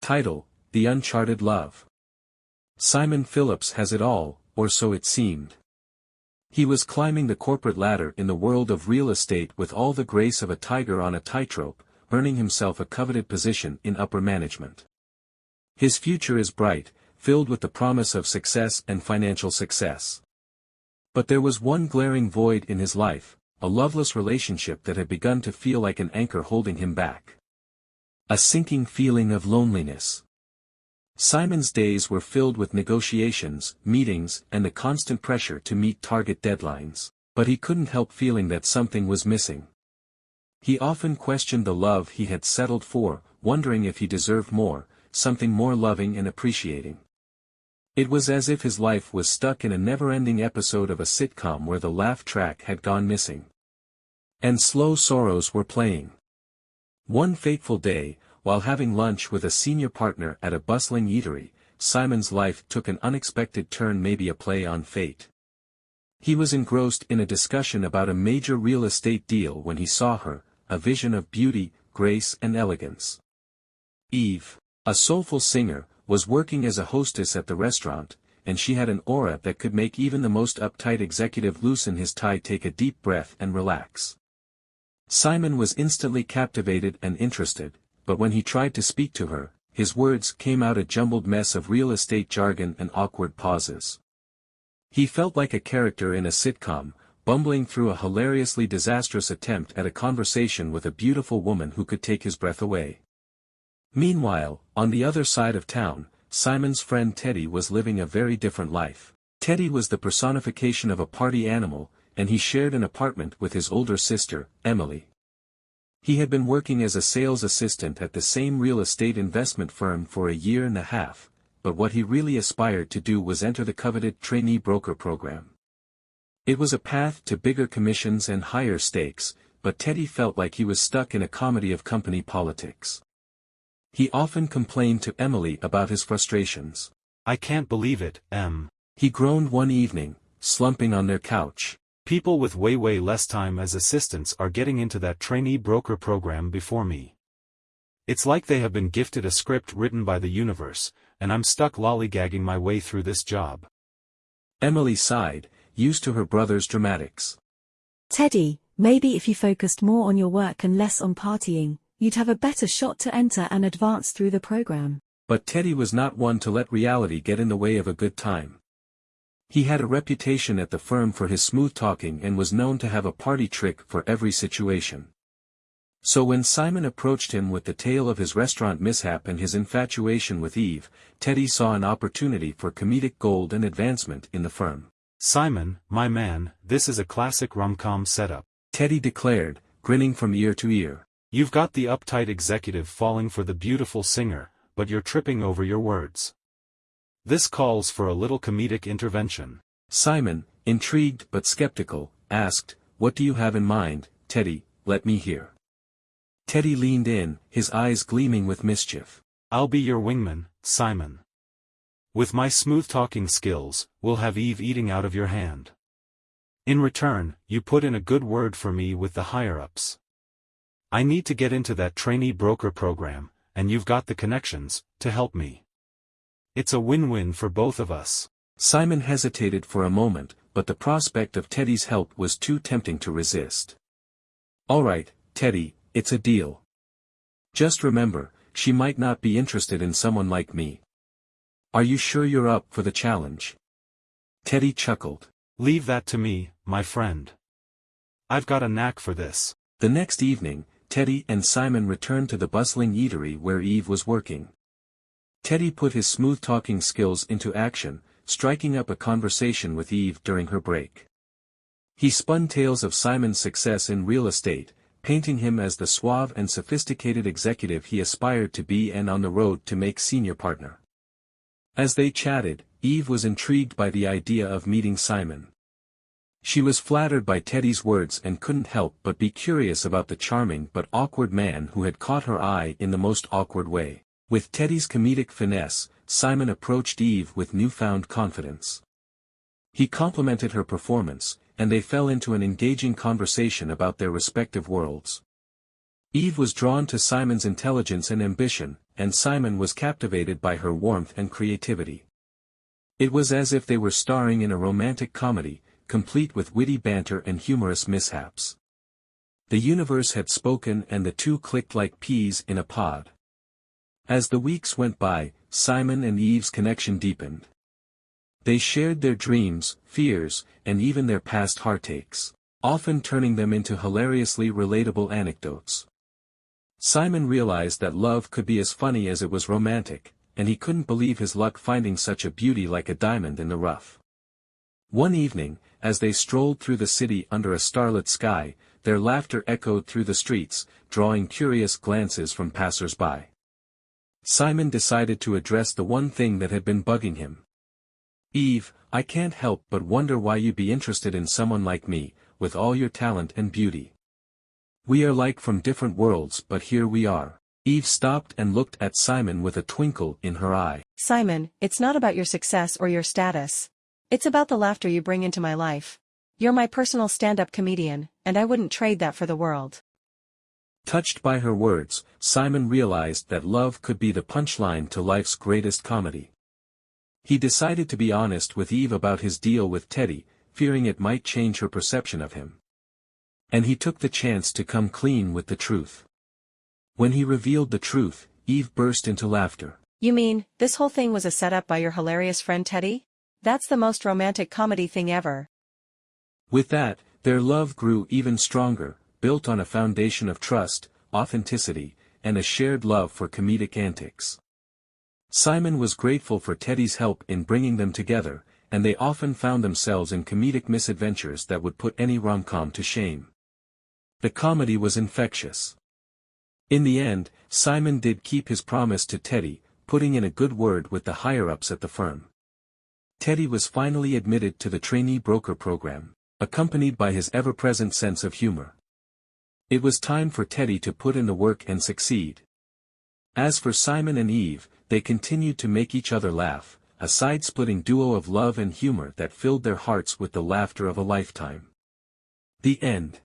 Title: The Uncharted Love. Simon Phillips has it all, or so it seemed. He was climbing the corporate ladder in the world of real estate with all the grace of a tiger on a tightrope, earning himself a coveted position in upper management. His future is bright, filled with the promise of success and financial success. But there was one glaring void in his life, a loveless relationship that had begun to feel like an anchor holding him back. A sinking feeling of loneliness. Simon's days were filled with negotiations, meetings, and the constant pressure to meet target deadlines, but he couldn't help feeling that something was missing. He often questioned the love he had settled for, wondering if he deserved more, something more loving and appreciating. It was as if his life was stuck in a never-ending episode of a sitcom where the laugh track had gone missing. And slow sorrows were playing. One fateful day, while having lunch with a senior partner at a bustling eatery, Simon's life took an unexpected turn, maybe a play on fate. He was engrossed in a discussion about a major real estate deal when he saw her, a vision of beauty, grace and elegance. Eve, a soulful singer, was working as a hostess at the restaurant, and she had an aura that could make even the most uptight executive loosen his tie, take a deep breath and relax. Simon was instantly captivated and interested, but when he tried to speak to her, his words came out a jumbled mess of real estate jargon and awkward pauses. He felt like a character in a sitcom, bumbling through a hilariously disastrous attempt at a conversation with a beautiful woman who could take his breath away. Meanwhile, on the other side of town, Simon's friend Teddy was living a very different life. Teddy was the personification of a party animal, and he shared an apartment with his older sister, Emily. He had been working as a sales assistant at the same real estate investment firm for a year and a half, but what he really aspired to do was enter the coveted trainee broker program. It was a path to bigger commissions and higher stakes, but Teddy felt like he was stuck in a comedy of company politics. He often complained to Emily about his frustrations. "I can't believe it, Em," he groaned one evening, slumping on their couch. "People with way less time as assistants are getting into that trainee broker program before me. It's like they have been gifted a script written by the universe, and I'm stuck lollygagging my way through this job." Emily sighed, used to her brother's dramatics. "Teddy, maybe if you focused more on your work and less on partying, you'd have a better shot to enter and advance through the program." But Teddy was not one to let reality get in the way of a good time. He had a reputation at the firm for his smooth talking and was known to have a party trick for every situation. So when Simon approached him with the tale of his restaurant mishap and his infatuation with Eve, Teddy saw an opportunity for comedic gold and advancement in the firm. "Simon, my man, this is a classic rom-com setup," Teddy declared, grinning from ear to ear. "You've got the uptight executive falling for the beautiful singer, but you're tripping over your words. This calls for a little comedic intervention." Simon, intrigued but skeptical, asked, "What do you have in mind, Teddy? Let me hear." Teddy leaned in, his eyes gleaming with mischief. "I'll be your wingman, Simon. With my smooth-talking skills, we'll have Eve eating out of your hand. In return, you put in a good word for me with the higher-ups. I need to get into that trainee broker program, and you've got the connections to help me. It's a win-win for both of us." Simon hesitated for a moment, but the prospect of Teddy's help was too tempting to resist. "All right, Teddy, it's a deal. Just remember, she might not be interested in someone like me. Are you sure you're up for the challenge?" Teddy chuckled. "Leave that to me, my friend. I've got a knack for this." The next evening, Teddy and Simon returned to the bustling eatery where Eve was working. Teddy put his smooth-talking skills into action, striking up a conversation with Eve during her break. He spun tales of Simon's success in real estate, painting him as the suave and sophisticated executive he aspired to be and on the road to make senior partner. As they chatted, Eve was intrigued by the idea of meeting Simon. She was flattered by Teddy's words and couldn't help but be curious about the charming but awkward man who had caught her eye in the most awkward way. With Teddy's comedic finesse, Simon approached Eve with newfound confidence. He complimented her performance, and they fell into an engaging conversation about their respective worlds. Eve was drawn to Simon's intelligence and ambition, and Simon was captivated by her warmth and creativity. It was as if they were starring in a romantic comedy, complete with witty banter and humorous mishaps. The universe had spoken and the two clicked like peas in a pod. As the weeks went by, Simon and Eve's connection deepened. They shared their dreams, fears, and even their past heartaches, often turning them into hilariously relatable anecdotes. Simon realized that love could be as funny as it was romantic, and he couldn't believe his luck finding such a beauty like a diamond in the rough. One evening, as they strolled through the city under a starlit sky, their laughter echoed through the streets, drawing curious glances from passers-by. Simon decided to address the one thing that had been bugging him. "Eve, I can't help but wonder why you'd be interested in someone like me, with all your talent and beauty. We are like from different worlds, but here we are." Eve stopped and looked at Simon with a twinkle in her eye. "Simon, it's not about your success or your status. It's about the laughter you bring into my life. You're my personal stand-up comedian, and I wouldn't trade that for the world." Touched by her words, Simon realized that love could be the punchline to life's greatest comedy. He decided to be honest with Eve about his deal with Teddy, fearing it might change her perception of him. And he took the chance to come clean with the truth. When he revealed the truth, Eve burst into laughter. "You mean, this whole thing was a setup by your hilarious friend Teddy? That's the most romantic comedy thing ever." With that, their love grew even stronger, built on a foundation of trust, authenticity, and a shared love for comedic antics. Simon was grateful for Teddy's help in bringing them together, and they often found themselves in comedic misadventures that would put any rom-com to shame. The comedy was infectious. In the end, Simon did keep his promise to Teddy, putting in a good word with the higher-ups at the firm. Teddy was finally admitted to the trainee broker program, accompanied by his ever-present sense of humor. It was time for Teddy to put in the work and succeed. As for Simon and Eve, they continued to make each other laugh, a side-splitting duo of love and humor that filled their hearts with the laughter of a lifetime. The end.